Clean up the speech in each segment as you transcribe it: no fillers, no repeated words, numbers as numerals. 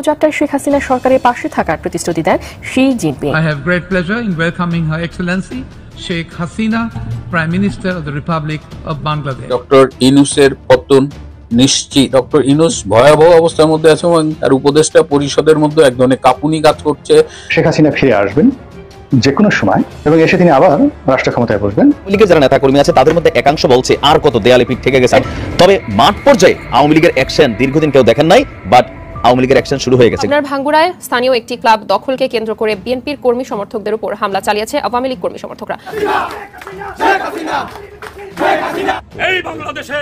যাত্রায় শেখ হাসিনা সরকারের পাশে থাকার প্রতিশ্রুতি দেন Xi Jinping. I have great pleasure in welcoming Her Excellency Sheikh Hasina, Prime Minister of the Republic of Bangladesh. Doctor ইউনূসের পতন নিশ্চিত। ডক্টর ইউনূস ভয়াবহ অবস্থার মধ্যে আছে এবং তার উপদেষ্টা পরিষদের মধ্যে এক ধরনের কাঁপুনি কাজ করছে। শেখ হাসিনা ফিরে আসবেন যে কোনো সময় এবং এসে তিনি আবার রাষ্ট্র ক্ষমতায় বসবেন। আওয়ামী লীগের যারা নেতা কর্মী আছে তাদের মধ্যে একাংশ বলছে আর কত দেয়ালে পিঠ থেকে গেছে। তবে মাঠ পর্যায়ে আওয়ামী লীগের অ্যাকশন দীর্ঘদিন কেউ দেখেন নাই, বাট আওয়ামী লীগের অ্যাকশন শুরু হয়ে গেছে। আপনার ভাঙ্গুড়ায় স্থানীয় একটি ক্লাব দখলকে কেন্দ্র করে বিএনপির কর্মী সমর্থকদের উপর হামলা চালিয়েছে আওয়ামী লীগ কর্মী সমর্থকরা। এই বাংলাদেশে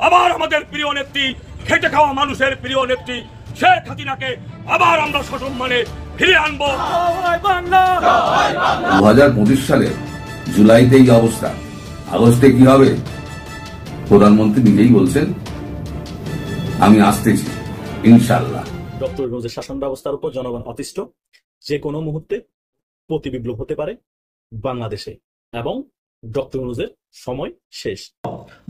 আবার আমাদের প্রিয় নেত্রী, খেটে খাওয়া মানুষের প্রিয় নেত্রী শেখ হাসিনাকে আবার আমরা সসম্মানে ফিরে আনবো। 2025 সালে জুলাইতে এই অবস্থা, আগস্টে কি হবে? প্রধানমন্ত্রী নিজেই বলছেন আমি আসতেছি ইনশাআল্লাহ। ডক্টর ইউনূসের শাসন ব্যবস্থার উপর জনগণ অতিষ্ঠ। যে কোনো মুহূর্তে প্রতিবিপ্লব হতে পারে বাংলাদেশে এবং ডক্টর ইউনূসের সময় শেষ।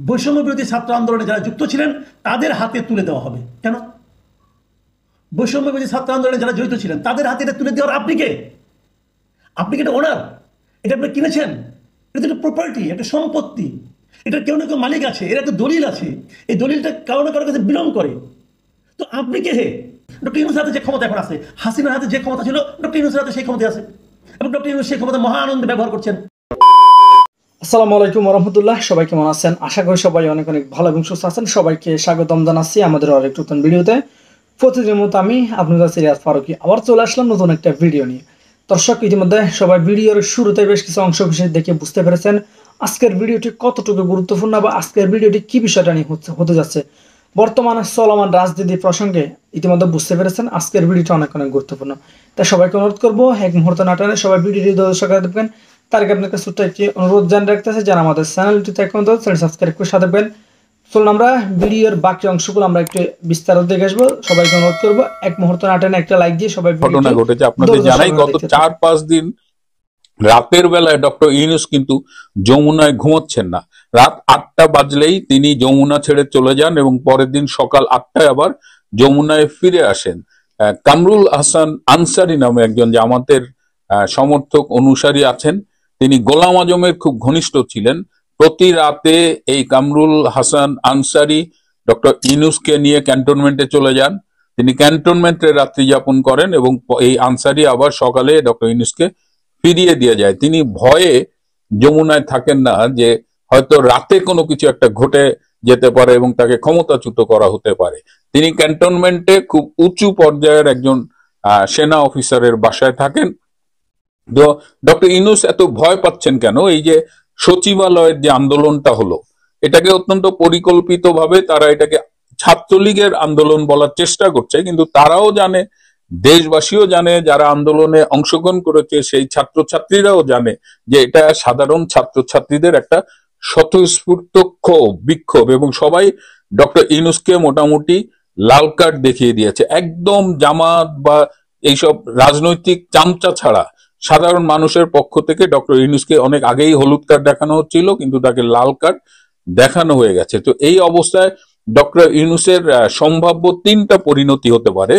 বৈষম্য বিরোধী ছাত্র আন্দোলনে যারা যুক্ত ছিলেন তাদের হাতে তুলে দেওয়া হবে। কেন? বৈষম্য বিরোধী ছাত্র আন্দোলনে যারা জড়িত ছিলেন তাদের হাতে এটা তুলে দেওয়ার আপনি কে? আপনি কি এটা ওনার? এটা আপনি কিনেছেন? এটা একটা প্রপার্টি, একটা সম্পত্তি। এটা কেউ না কেউ মালিক আছে, এর একটা দলিল আছে। এই দলিলটা কারো না কারোর কাছে বিলং করে। তো আপনি কে হে? ডক্টর ইউনূসের হাতে যে ক্ষমতা এখন আছে, হাসিনার হাতে যে ক্ষমতা ছিল, ডক্টর ইউনূসের হাতে সেই ক্ষমতা আছে এবং ডক্টর ইউনূস সেই ক্ষমতা মহা আনন্দে ব্যবহার করছেন। আসসালামু আলাইকুম রহমতুল্লাহ। সবাই কেমন আছেন? আশা করি সবাই অনেক অনেক ভালো এবং সুস্থ আছেন। সবাইকে স্বাগতম জানাচ্ছি আমাদের আরেক নতুন ভিডিওতে। প্রতিদিনের মতো আমি আপনাদের সিরিয়াস ফারুকি আবার চলে আসলাম নতুন একটা ভিডিও নিয়ে। দর্শক, ইতিমধ্যে সবাই ভিডিওর শুরুতে বেশ কিছু অংশ বিশেষ দেখে বুঝতে পেরেছেন আজকের ভিডিওটি কতটুকু গুরুত্বপূর্ণ বা আজকের ভিডিওটি কি বিষয়টা নিয়ে হতে যাচ্ছে। বর্তমানে চলমান রাজনীতি প্রসঙ্গে ইতিমধ্যে বুঝতে পেরেছেন আজকের ভিডিওটা অনেক অনেক গুরুত্বপূর্ণ। তাই সবাইকে অনুরোধ করবো এক মুহূর্ত না টানে সবাই ভিডিওটি দর্শক দেখবেন। তার আগে আপনাকে ছোট্ট একটি অনুরোধ জানিয়ে রাখতেছে যারা আমাদের চ্যানেলটিতে এখন চ্যানেল সাবস্ক্রাইব করে সাথে দেখবেন। চলুন আমরা ভিডিওর বাকি অংশগুলো আমরা একটু বিস্তারিত দেখে আসবো। সবাইকে অনুরোধ করবো এক মুহূর্ত না টানে একটা লাইক দিয়ে সবাই। ঘটনা ঘটেছে আপনাদের জানাই, গত 4-5 দিন রাতের বেলায় ডক্টর ইউনূস কিন্তু যমুনায় ঘুমোচ্ছেন না। রাত 8টা বাজলেই তিনি যমুনা ছেড়ে চলে যান এবং পরের দিন সকাল 8টায় আবার যমুনায় ফিরে আসেন। কামরুল হাসান আনসারি নামে একজন জামাতের সমর্থক অনুসারী আছেন, তিনি গোলাম আজমের খুব ঘনিষ্ঠ ছিলেন। প্রতি রাতে এই কামরুল হাসান আনসারি ডক্টর ইউনূসকে নিয়ে ক্যান্টনমেন্টে চলে যান। তিনি ক্যান্টনমেন্টে রাত্রি যাপন করেন এবং এই আনসারি আবার সকালে ডক্টর ইউনূসকে ফিরিয়ে দিয়ে যায়। তিনি ভয়ে যমুনায় থাকেন না যে হয়তো রাতে কোনো কিছু একটা ঘটে যেতে পারে এবং তাকে ক্ষমতাচ্যুত করা হতে পারে। তিনি ক্যান্টনমেন্টে খুব উঁচু পর্যায়ের একজন সেনা অফিসারের বাসায় থাকেন। তো ডক্টর ইউনূস এত ভয় পাচ্ছেন কেন? এই যে সচিবালয়ের যে আন্দোলনটা হলো, এটাকে অত্যন্ত পরিকল্পিতভাবে তারা এটাকে ছাত্রলীগের আন্দোলন বলার চেষ্টা করছে, কিন্তু তারাও জানে, দেশবাসীও জানে, যারা আন্দোলনে অংশগ্রহণ করেছে সেই ছাত্রছাত্রীরাও জানে যে এটা সাধারণ ছাত্রছাত্রীদের একটা স্বতঃস্ফূর্ত বিক্ষোভ এবং সবাই ডক্টর ইউনূসকে মোটামুটি লাল কার্ড দেখিয়ে দিয়েছে। একদম জামাত বা এইসব রাজনৈতিক চামচা ছাড়া সাধারণ মানুষের পক্ষ থেকে ডক্টর ইউনূসকে অনেক আগেই হলুদ কার্ড দেখানো হচ্ছিল, কিন্তু তাকে লাল কার্ড দেখানো হয়ে গেছে। তো এই অবস্থায় ডক্টর ইউনূসের সম্ভাব্য 3টা পরিণতি হতে পারে।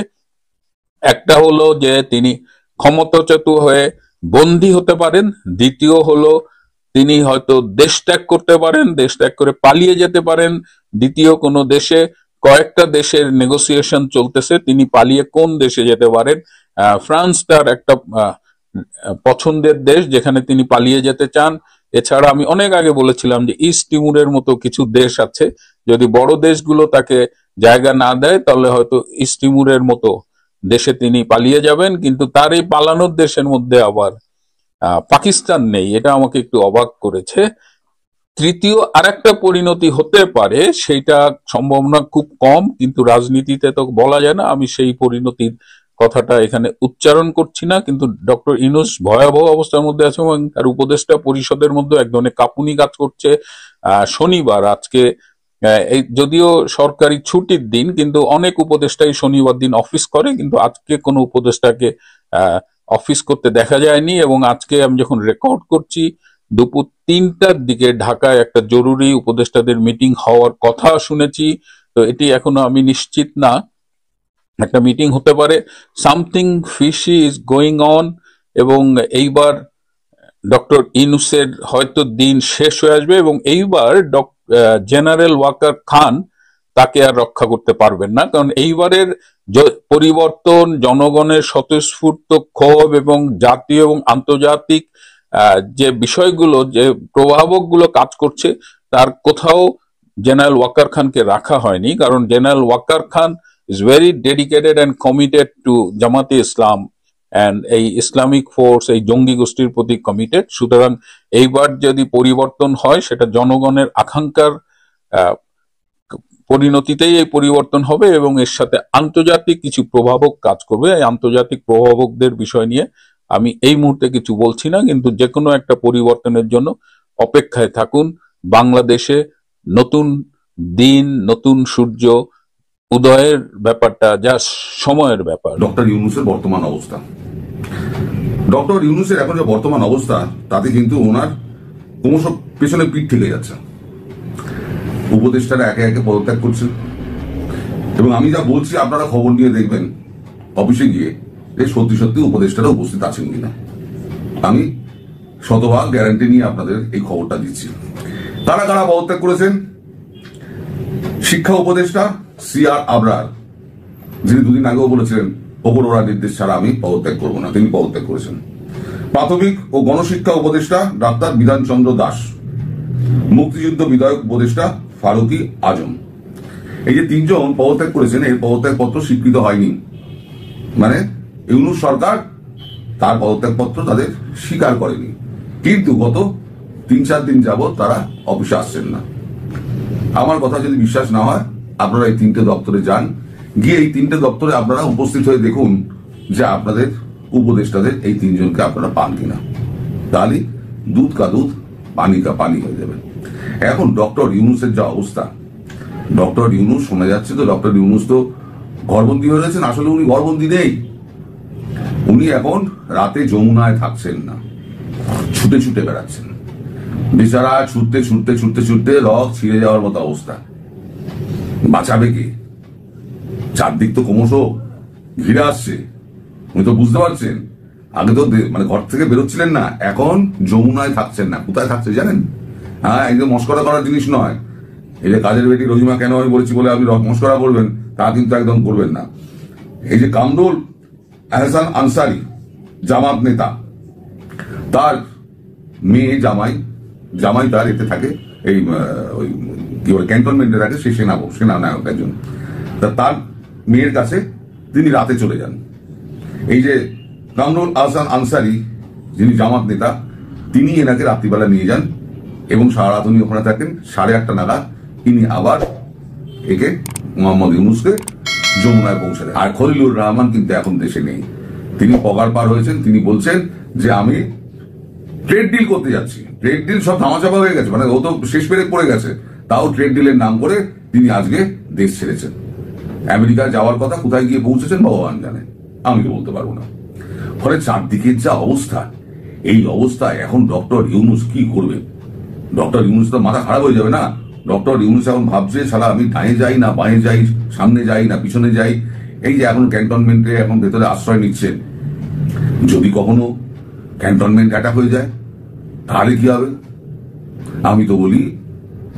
একটা হলো যে তিনি ক্ষমতাচ্যুত হয়ে বন্দী হতে পারেন, দ্বিতীয় হলো তিনি হয়তো দেশ ত্যাগ করতে পারেন, দেশ ত্যাগ করে পালিয়ে যেতে পারেন, দ্বিতীয় কোনো দেশে, কয়েকটা দেশের নেগোসিয়েশন চলতেছে, তিনি পালিয়ে কোন দেশে যেতে পারেন। ফ্রান্স তার একটা পছন্দের দেশ যেখানে তিনি পালিয়ে যেতে চান। এছাড়া আমি অনেক আগে বলেছিলাম যে ইস্ট তিমুরের মতো কিছু দেশ আছে, যদি বড় দেশগুলো তাকে জায়গা না দেয় তাহলে হয়তো ইস্ট তিমুরের মতো দেশে তিনি পালিয়ে যাবেন। কিন্তু তার এই পালানোর দেশের মধ্যে আবার পাকিস্তান নেই, এটা আমাকে একটু অবাক করেছে। তৃতীয় আরেকটা পরিণতি হতে পারে, সেটা সম্ভাবনা খুব কম, কিন্তু রাজনীতিতে তো বলা যায় না, আমি সেই পরিণতির কথাটা এখানে উচ্চারণ করছি না। কিন্তু ডক্টর ইউনূস ভয়াবহ অবস্থার মধ্যে আছে এবং তার উপদেষ্টা পরিষদের মধ্যে এক ধরনের কাঁপুনি কাজ করছে। শনিবার আজকে যদিও সরকারি ছুটির দিন, কিন্তু অনেক উপদেষ্টাই শনিবার দিন অফিস করে, কিন্তু আজকে কোনো উপদেষ্টাকে অফিস করতে দেখা যায়নি। এবং আজকে আমি যখন রেকর্ড করছি দুপুর 3টার দিকে ঢাকায় একটা জরুরি উপদেষ্টাদের মিটিং হওয়ার কথা শুনেছি। তো এটি এখনো আমি নিশ্চিত না একটা মিটিং হতে পারে, something fishy is going on, এবং এইবার ডক্টর ইউনূসের হয়তো দিন শেষ হয়ে আসবে এবং এইবার জেনারেল ওয়াকার খান তাকে আর রক্ষা করতে পারবেন না। কারণ এইবারের পরিবর্তন, জনগণের স্বতঃস্ফূর্ত ক্ষোভ এবং জাতীয় এবং আন্তর্জাতিক যে বিষয়গুলো, যে প্রভাবকগুলো কাজ করছে, তার কোথাও জেনারেল ওয়াকার খানকে রাখা হয়নি। কারণ general Waqar Khan is very dedicated and committed to Jamaat-e Islam and এই ইসলামিক ফোর্স, এই জঙ্গি গোষ্ঠীর প্রতি কমিটেড। সুতরাং এইবার যদি পরিবর্তন হয় সেটা জনগণের আকাঙ্ক্ষার পরিণতিতেই এই পরিবর্তন হবে এবং এর সাথে আন্তর্জাতিক কিছু প্রভাবক কাজ করবে। এই আন্তর্জাতিক প্রভাবকদের বিষয় নিয়ে আমি এই মুহূর্তে কিছু বলছি না, কিন্তু যে কোনো একটা পরিবর্তনের জন্য অপেক্ষায় থাকুন। বাংলাদেশে নতুন দিন, নতুন সূর্য উদয়ের ব্যাপারটা যা সময়ের ব্যাপার। ডক্টর ইউনূসের বর্তমান অবস্থা, ডক্টর ইউনূসের এখন যে বর্তমান অবস্থা, তাতে কিন্তু ওনার ক্রমশ পেছনে পিঠ ঠেকে যাচ্ছে। উপদেষ্টারা একে একে পদত্যাগ করছেন এবং আমি যা বলছি আপনারা খবর নিয়ে দেখবেন অফিসে গিয়ে যে সত্যি সত্যি উপদেষ্টারা উপস্থিত আছেন কিনা। আমি শতভাগ গ্যারান্টি নিয়ে আপনাদের এই খবরটা দিচ্ছি। তারা কারা পদত্যাগ করেছেন? শিক্ষা উপদেষ্টা CR আবরার, যিনি দুদিন আগেও বলেছিলেন ওপর ওরা নির্দেশ ছাড়া আমি পদত্যাগ করবো না, তিনি পদত্যাগ করেছেন। প্রাথমিক ও গণশিক্ষা উপদেষ্টা ডাক্তার বিধানচন্দ্র দাস, মুক্তিযুদ্ধ বিধায়ক উপদেষ্টা ফারুকি আজম, এই যে তিনজন পদত্যাগ করেছেন, এর পদত্যাগ পত্র স্বীকৃত হয়নি। মানে ইউনূস সরকার তার পদত্যাগ পত্র তাদের স্বীকার করেনি, কিন্তু গত 3-4 দিন যাবৎ তারা অফিসে আসছেন না। আমার কথা যদি বিশ্বাস না হয়, আপনারা এই 3টে দপ্তরে যান, গিয়ে এই 3টে দপ্তরে আপনারা উপস্থিত হয়ে দেখুন যে আপনাদের উপদেষ্টাদের এই 3 জনকে আপনারা পান কিনা। তাহলে দুধ কা দুধ, পানি কা পানি হয়ে যাবে। এখন ডক্টর ইউনূসের যা অবস্থা, ডক্টর ইউনূস, শোনা যাচ্ছে তো ডক্টর ইউনূস তো ঘরবন্দি হয়ে গেছেন। আসলে উনি ঘরবন্দি নেই, উনি এখন রাতে যমুনায় থাকছেন না, ছুটে ছুটে বেড়াচ্ছেন। বেচারা ছুটতে ছুটতে ছুটতে ছুটতে রক ছিঁড়ে যাওয়ার মতো অবস্থা। বাঁচাবে কে? চারদিক তো ক্রমশ ঘিরে আসছে, উনি তো বুঝতে পারছেন। আগে তো মানে ঘর থেকে বেরোচ্ছিলেন না, এখন যমুনায় থাকছেন না। কোথায় থাকছে জানেন? হ্যাঁ, একদম মস্করা করার জিনিস নয়। এই যে কাজের বেটি রহিমা কেন আমি বলেছি বলে আপনি মস্করা করবেন, তা কিন্তু একদম করবেন না। এই যে কামরুল আহসান আনসারি, জামাত নেতা, তার মেয়ে জামাই তার এতে থাকে, এই কি বলে ক্যান্টনমেন্টে থাকে, সে সেনানায়ক একজন। তার মেয়ের কাছে তিনি রাতে চলে যান। এই যে কামরুল আহসান আনসারি, যিনি জামাত নেতা, তিনি এনাকে রাত্রিবেলা নিয়ে যান এবং সারা রাত উনি ওখানে থাকেন। 8:30 নাগাদ তিনি আবার একে মোহাম্মদ ইউনূসকে যমুনায় পৌঁছে দেন। আর খলিলুর রহমান কিন্তু এখন দেশে নেই, তিনি পগার পার হয়েছেন। তিনি বলছেন যে আমি ট্রেড ডিল করতে যাচ্ছি। ট্রেড ডিল সব ধামাচাপা হয়ে গেছে, মানে ও তো শেষ পেরে পড়ে গেছে, তাও ট্রেড ডিলের নাম করে তিনি আজকে দেশ ছেড়েছেন। আমেরিকায় যাওয়ার কথা, কোথায় গিয়ে পৌঁছেছেন ভগবান জানে, আমি তো বলতে পারবো না। ফলে চারদিকের যা অবস্থা, এই অবস্থায় এখন ডক্টর ইউনূস কি করবে? ডক্টর ইউনূস তো মাথা খারাপ হয়ে যাবে না। ডক্টর ইউনূস এখন ভাবছে, সালা আমি ডানে যাই না বাঁয়ে যাই, সামনে যাই না পিছনে যাই। এই যে এখন ক্যান্টনমেন্টে এখন ভেতরে আশ্রয় নিচ্ছেন, যদি কখনো ক্যান্টনমেন্ট অ্যাটাক হয়ে যায় তাহলে কি হবে? আমি তো বলি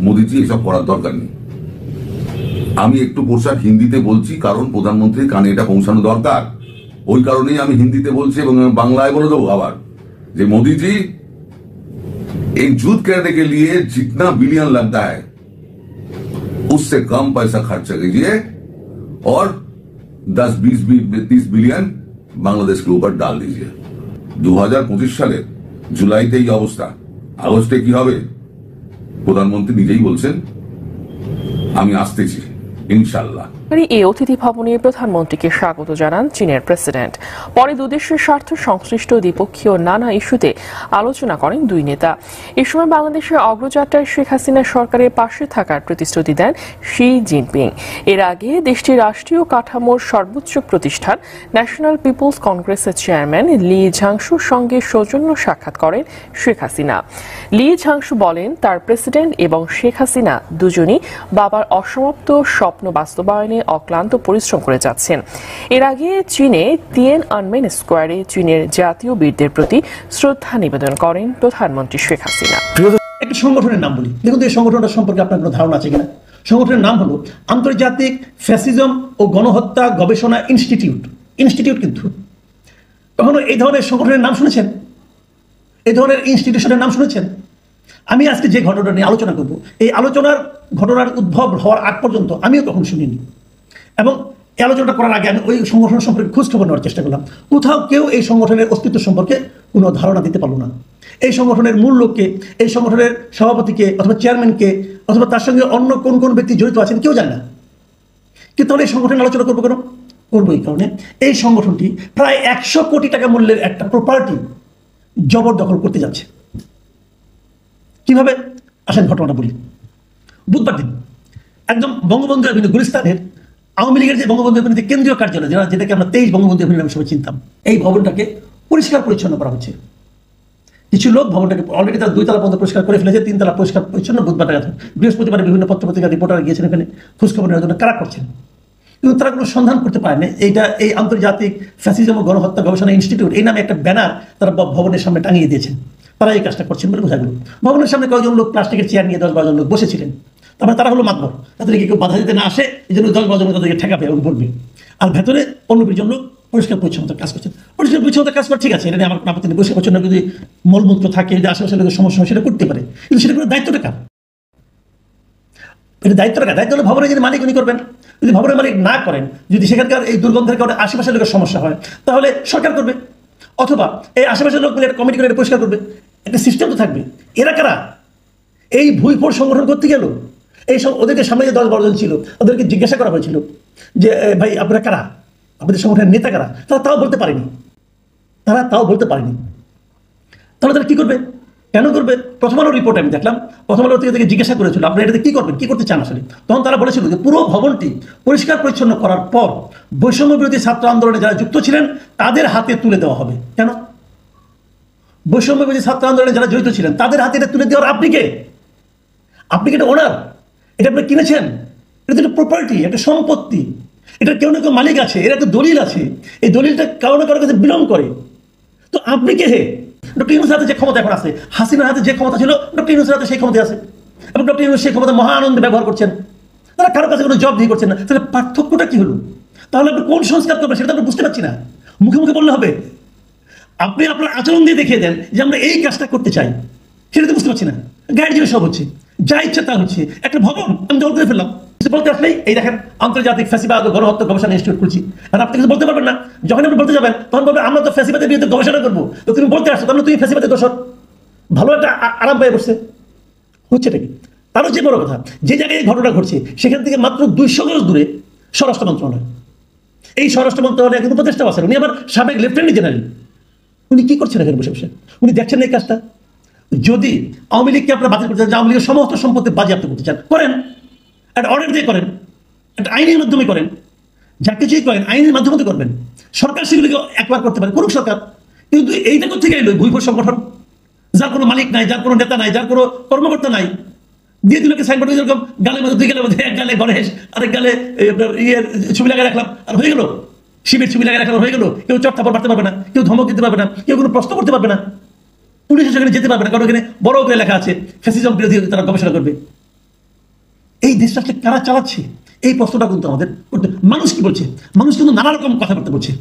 মোদিজি এসব করার দরকার নেই। আমি একটু পোশাক হিন্দিতে বলছি, কারণ প্রধানমন্ত্রীর কানে এটা পৌঁছানো দরকার। ওই কারণেই আমি হিন্দিতে বলছি এবং বাংলায় বলে দেবো আবার, যে मोदी जी एक जुट करने के लिए जितना बिलियन लगता है उससे कम पैसा खर्च कीजिए और 10-20-30 बिलियन बांग्लादेश के ऊपर डाल दीजिए। 2025 সালে জুলাইতে এই অবস্থা, আগস্টে কি হবে? প্রধানমন্ত্রী নিজেই বলছেন আমি আসতেছি ইনশাআল্লাহ। এই অতিথি ভবনে প্রধানমন্ত্রীকে স্বাগত জানান চীনের প্রেসিডেন্ট। পরে দুদেশের স্বার্থ সংশ্লিষ্ট দ্বিপক্ষীয় নানা ইস্যুতে আলোচনা করেন দুই নেতা। এ সময় বাংলাদেশের অগ্রযাত্রায় শেখ হাসিনা সরকারের পাশে থাকার প্রতিশ্রুতি দেন শি জিনপিং। এর আগে দেশটির রাষ্ট্রীয় কাঠামোর সর্বোচ্চ প্রতিষ্ঠান ন্যাশনাল পিপলস কংগ্রেসের চেয়ারম্যান লি ঝাংশুর সঙ্গে সৌজন্য সাক্ষাৎ করেন শেখ হাসিনা। লি ঝাংশু বলেন, তার প্রেসিডেন্ট এবং শেখ হাসিনা দুজনই বাবার অসমাপ্ত স্বপ্ন বাস্তবায়নে অক্লান্ত পরিশ্রম করে যাচ্ছেন। এর আগে চীনে তিয়েনআনমেন স্কোয়ারে চীনের জাতীয় বীরদের প্রতি শ্রদ্ধা নিবেদন করেন প্রধানমন্ত্রী শেখ হাসিনা। একটা সংগঠনের নাম বলি, দেখুন এই সংগঠনটা সম্পর্কে আপনার কোনো ধারণা আছে কিনা। সংগঠনের নাম হলো আন্তর্জাতিক ফ্যাসিজম ও গণহত্যা গবেষণা ইনস্টিটিউট। কিন্তু কখনো এই ধরনের সংগঠনের নাম শুনেছেন? এই ধরনের ইনস্টিটিউশনের নাম শুনেছেন? আমি আজকে যে ঘটনাটা নিয়ে আলোচনা করব, এই ঘটনার উদ্ভব হওয়ার আগ পর্যন্ত আমিও কখনো শুনিনি, এবং এই আলোচনাটা করার আগে আমি ওই সংগঠন সম্পর্কে খোঁজখবর নেওয়ার চেষ্টা করলাম। কোথাও কেউ এই সংগঠনের অস্তিত্ব সম্পর্কে কোনো ধারণা দিতে পারলো না। এই সংগঠনের মূল লোককে, এই সংগঠনের সভাপতিকে অথবা চেয়ারম্যানকে অথবা তার সঙ্গে অন্য কোন কোন ব্যক্তি জড়িত আছেন কেউ জানে না। কিন্তু তাহলে এই সংগঠনের আলোচনা করবো কেন? করবো এই কারণে এই সংগঠনটি প্রায় 100 কোটি টাকা মূল্যের একটা প্রপার্টি জবরদখল করতে যাচ্ছে। কিভাবে? আসেন ঘটনাটা বলি। বুধবার দিন একদম বঙ্গবন্ধু এভিনিউ গুলিস্তানের আওয়ামী লীগের যে বঙ্গবন্ধু এভিনিউতে কেন্দ্রীয় কার্যালয়, যেটাকে আমরা 23 বঙ্গবন্ধু এভিনিউ নামে সবাই চিনতাম, এই ভবনটাকে পরিষ্কার পরিচ্ছন্ন করা হচ্ছে। কিছু লোক ভবনটাকে অলরেডি তারা 2 তলা পর্যন্ত পরিষ্কার করে ফেলেছে, 3 তলা পরিষ্কার পরিচ্ছন্ন। বুধবার বৃহস্পতিবার বিভিন্ন পত্রপত্রিকা রিপোর্টার গিয়েছেন এখানে খোঁজখবর নেওয়ার জন্য, কারা করছেন, কিন্তু তারা কোনো সন্ধান করতে পারেনি। এই আন্তর্জাতিক ফ্যাসিজম ও গণহত্যা গবেষণা ইনস্টিটিউট এই নামে একটা ব্যানার তারা ভবনের সামনে টাঙিয়ে দিয়েছেন। তারা এই কাজটা করছেন বলে বোঝা গেল। ভবনের সামনে কয়েকজন লোক প্লাস্টিকের চেয়ার নিয়ে 10-12 জন লোক বসেছিলেন। তারপরে তারা হলো মাতবর, তাদেরকে কেউ বাধা দিতে না আসে, এই জন্য 10-12 জন তাদেরকে ঠেকাবে এবং বলবে। আর ভেতরে অন্য দুজন লোক পরিষ্কার পরিচ্ছন্নতার কাজ করছেন। পরিষ্কার পরিচ্ছন্নতার কাজ করে ঠিক আছে, এটা নিয়ে আমার কোনো আপত্তি নেই। পরিষ্কার পরিচ্ছন্ন যদি মলমূত্র থাকে, যদি আশেপাশে লোকের সমস্যা হয়, সেটা করতে পারে, কিন্তু সেটা করে দায়িত্বটা কার? এটা দায়িত্বটা কার? দায়িত্ব হলো ভবনের যদি মালিক উনি করবেন। যদি ভবনের মালিক না করেন, যদি সেখানকার এই দুর্গন্ধের কারণে আশেপাশের লোকের সমস্যা হয়, তাহলে সরকার করবে, অথবা এই আশেপাশের লোক মিলে একটা কমিটি করে এটা পরিষ্কার করবে। একটা সিস্টেম তো থাকবে। এরা কারা? এই ভুইফোর সংগঠন করতে গেল। এই সব ওদেরকে সামনে যে 10-12 জন ছিল, ওদেরকে জিজ্ঞাসা করা হয়েছিল যে ভাই আপনারা কারা, আপনাদের সংগঠনের নেতা কারা? তারা তাও বলতে পারেনি। তাহলে তারা কি করবে? কেন করবে? প্রথম আলোর রিপোর্ট আমি দেখলাম, প্রথম আলো থেকে জিজ্ঞাসা করেছিল আপনারা এটাতে কি করবেন, কি করতে চান আসলে। তখন তারা বলেছিল যে পুরো ভবনটি পরিষ্কার পরিচ্ছন্ন করার পর বৈষম্য বিরোধী ছাত্র আন্দোলনে যারা যুক্ত ছিলেন তাদের হাতে তুলে দেওয়া হবে। কেন? বৈষম্য বিরোধী ছাত্র আন্দোলনে যারা জড়িত ছিলেন তাদের হাতে এটা তুলে দেওয়ার আপনি কে? আপনি কি এটা ওনার? এটা আপনি কিনেছেন? এটা তো একটা প্রপার্টি, একটা সম্পত্তি। এটা কেউ না কেউ মালিক আছে, এর একটা দলিল আছে, এই দলিলটা কারো না কারোর কাছে বিলং করে। তো আপনি কে? ডক্টর ইউনূসের হাতে যে ক্ষমতা এখন আছে, হাসিনার হাতে যে ক্ষমতা ছিল, ডক্টর ইউনূসের হাতে সেই ক্ষমতা আছে, এবং ডক্টর ইউনূস সেই ক্ষমতা মহা আনন্দে ব্যবহার করছেন। তারা কারোর কাছে কোনো জব দিয়ে করছেন না। তাহলে পার্থক্যটা কি হলো? তাহলে আপনি কোন সংস্কার করবেন সেটা আমরা বুঝতে পারছি না। মুখে মুখে বললে হবে? আপনি আপনার আচরণ দিয়ে দেখিয়ে দেন যে আমরা এই কাজটা করতে চাই, সেটা তো বুঝতে পারছি না। গাইড জিনিস সব হচ্ছে, যা ইচ্ছা তা হচ্ছে। একটা ভবন আমি দখল করে ফেললাম, বলতে আসলেই এই দেখেন আন্তর্জাতিক ফ্যাসিবাদ ও গণহত্যা গবেষণা ইনস্টিটিউট খুলছি। আর আপনি কিছু বলতে পারবেন না। যখন আপনি বলতে যাবেন তখন বলবেন আমরা তো ফ্যাসিবাদের বিরুদ্ধে গবেষণা করবো। তো তুমি বলতে আসছো, তাহলে তুমি ফ্যাসিবাদের দোষর। ভালো একটা আরাম পেয়ে বসছে, হচ্ছেটা কি? তারও যে বড় কথা, যে জায়গায় এই ঘটনা ঘটছে সেখান থেকে মাত্র 200 গজ দূরে স্বরাষ্ট্র মন্ত্রণালয়। এই স্বরাষ্ট্র মন্ত্রণালয় একজন উপদেষ্টা আছেন, উনি আবার সাবেক লেফটেন্যান্ট জেনারেল। উনি কি করছেন এখানে বসে বসে? উনি দেখছেন না এই কাজটা? যদি আওয়ামী লীগকে আপনারা বাতিল করতে চান, আওয়ামী লীগের সমস্ত সম্পত্তি বাজেয়াপ্ত করতে চান, করেন, একটা অর্ডার দিয়ে করেন, একটা আইনের মাধ্যমে করেন, যা কিছুই করেন আইনের মাধ্যমে করবেন। সরকার সেগুলিকে একবার করতে পারে, করুক সরকার। কিন্তু এইটা থেকে এলো ভুইফোর সংগঠন, যার কোনো মালিক নাই, যার কোনো নেতা নাই, যার কোনো কর্মকর্তা নাই, দিয়ে দিল সাইনবোর্ড, যেরকম গালের মধ্যে 2 গালের মধ্যে এক গালে গণেশ, আরেক গালে ইয়ের ছবি লাগাই রাখলাম, আর হয়ে গেল। শিবের ছবি লাগাই রাখলাম, হয়ে গেল। কেউ চট্টাপড় মারতে পারবে না, কেউ ধমক দিতে পারবে না, কেউ কোনো প্রশ্ন করতে পারবে না, পুলিশ সেখানে যেতে পারবে না, কারণ এখানে বড় করে লেখা আছে ফ্যাসিজম বিরোধী তারা গবেষণা করবে। এই দেশটাকে কারা চালাচ্ছে? এই প্রশ্নটা কিন্তু আমাদের করতে। মানুষ কি বলছে? মানুষ কিন্তু নানা রকম কথাবার্তা বলছে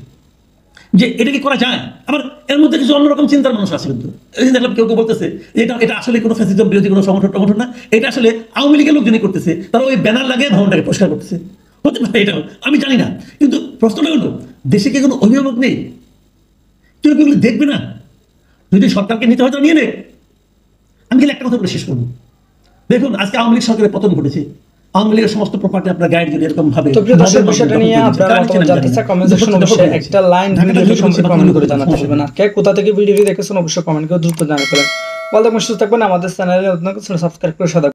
যে এটা কি করা যায়। আবার এর মধ্যে কিছু অন্যরকম চিন্তার মানুষ আছে। কিন্তু দেখলাম কেউ কেউ বলতেছে এটা আসলে কোনো ফ্যাসিজম বিরোধী কোনো সংগঠন না, এটা আসলে আওয়ামী লীগের লোকজনই করতেছে, তারা ওই ব্যানার লাগিয়ে ভবনটাকে পরিষ্কার করতেছে। হতে পারে, এটাও আমি জানি না। কিন্তু প্রশ্নটা হলো, দেশে কি কোনো অভিভাবক নেই? কেউ কেউ দেখবে না? যদি সরকারকে নিতে হয় তো নিয়ে নে। আমি গেলে একটা কথা বলে শেষ করবো। দেখুন, আজকে আওয়ামী লীগ সরকারের পতন ঘটেছে। আওয়ামী লীগের সমস্ত প্রপার্টি আপনার গাইড যদি এরকম ভাবে বিষয়টা নিয়ে আপনারা মতামত জানতে চান, কমেন্ট সেকশনে অবশ্যই একটা লাইন ভিডিওটি সম্পর্কে কমেন্ট করে জানাতে পারবেন। আর কে কোথা থেকে ভিডিওটি দেখেছেন অবশ্যই কমেন্ট করে দ্রুত জানাতে পারেন। ভালো থাকবেন, সুস্থ থাকবেন। আমাদের চ্যানেলে নতুন কিছু সাবস্ক্রাইব করে সাথে